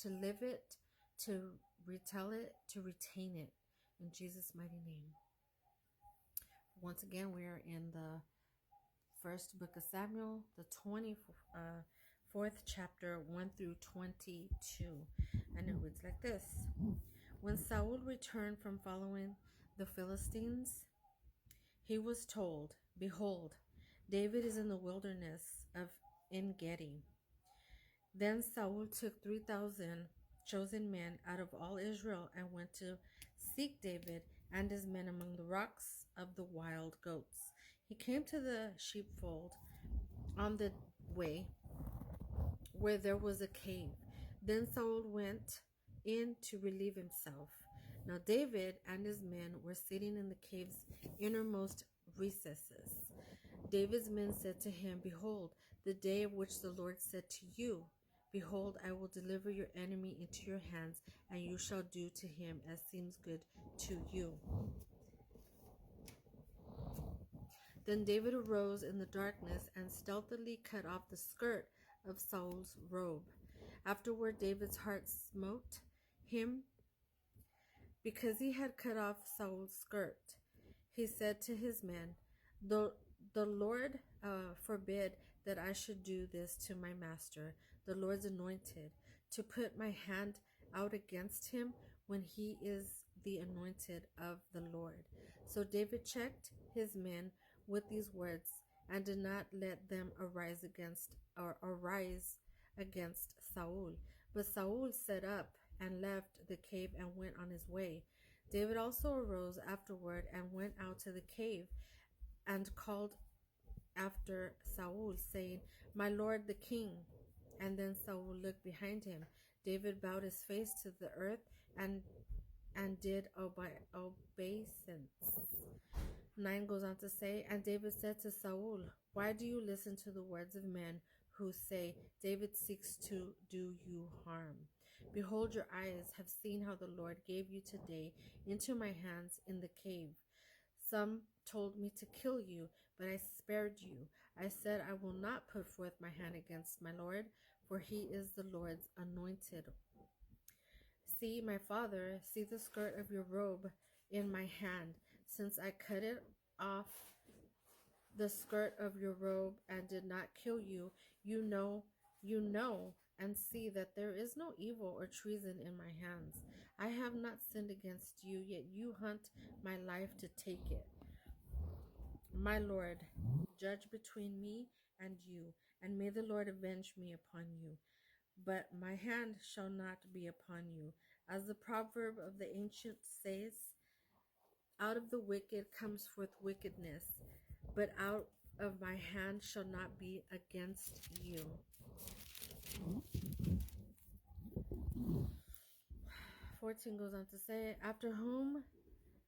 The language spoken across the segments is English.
to live it, to retell it, to retain it. In Jesus' mighty name. Once again, we are in the first book of Samuel, the 24th chapter, 1 through 22. And it reads like this. When Saul returned from following the Philistines, he was told, "Behold, David is in the wilderness of En-Gedi." Then Saul took 3,000 chosen men out of all Israel and went to seek David and his men among the rocks of the wild goats. He came to the sheepfold on the way where there was a cave. Then Saul went in to relieve himself. Now David and his men were sitting in the cave's innermost recesses. David's men said to him, "Behold, the day of which the Lord said to you, Behold, I will deliver your enemy into your hands, and you shall do to him as seems good to you." Then David arose in the darkness and stealthily cut off the skirt of Saul's robe. Afterward, David's heart smote him because he had cut off Saul's skirt. He said to his men, The Lord forbid that I should do this to my master, the Lord's anointed, to put my hand out against him when he is the anointed of the Lord. So David checked his men with these words and did not let them arise against Saul. But Saul set up and left the cave and went on his way. David also arose afterward and went out to the cave and called after Saul, saying, "My lord the king." And then Saul looked behind him. David bowed his face to the earth and did obeisance. 9 goes on to say, And David said to Saul, "Why do you listen to the words of men who say, David seeks to do you harm? Behold, your eyes have seen how the Lord gave you today into my hands in the cave. Some told me to kill you, but I spared you. I said, I will not put forth my hand against my Lord, for he is the Lord's anointed. See, my father, see the skirt of your robe in my hand. Since I cut it off the skirt of your robe and did not kill you, you know, and see that there is no evil or treason in my hands. I have not sinned against you, yet you hunt my life to take it. My Lord, judge between me and you, and may the Lord avenge me upon you. But my hand shall not be upon you. As the proverb of the ancient says, out of the wicked comes forth wickedness, but out of my hand shall not be against you. 14 goes on to say, After whom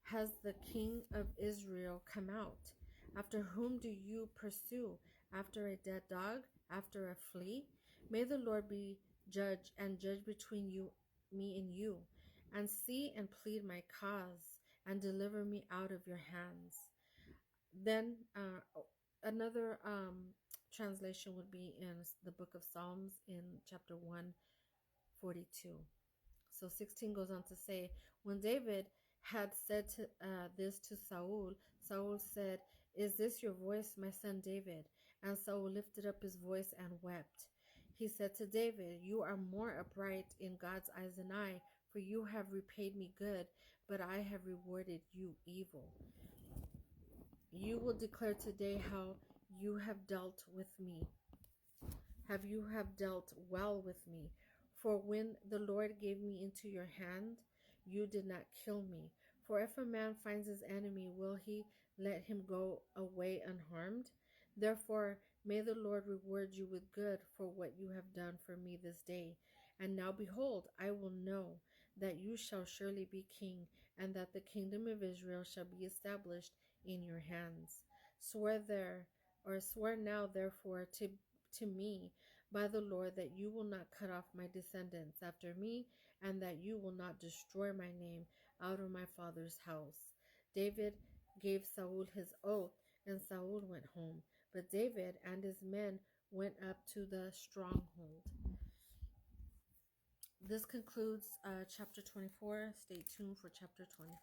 has the king of Israel come out? After whom do you pursue? After a dead dog? After a flea? May the Lord be judge and judge between me and you, and see and plead my cause, and deliver me out of your hands. Then another translation would be in the book of Psalms in chapter 142. So 16 goes on to say, when David had said this to Saul, Saul said, Is this your voice, my son David? And Saul lifted up his voice and wept. He said to David, You are more upright in God's eyes than I, for you have repaid me good, but I have rewarded you evil. You will declare today how you have dealt with me. You have dealt well with me. For when the Lord gave me into your hand, you did not kill me. For if a man finds his enemy, will he let him go away unharmed? Therefore, may the Lord reward you with good for what you have done for me this day. And now behold, I will know that you shall surely be king, and that the kingdom of Israel shall be established in your hands. Swear now therefore to me by the Lord that you will not cut off my descendants after me, and that you will not destroy my name out of my father's house. David gave Saul his oath, and Saul went home. But David and his men went up to the stronghold. This concludes chapter 24. Stay tuned for chapter 25.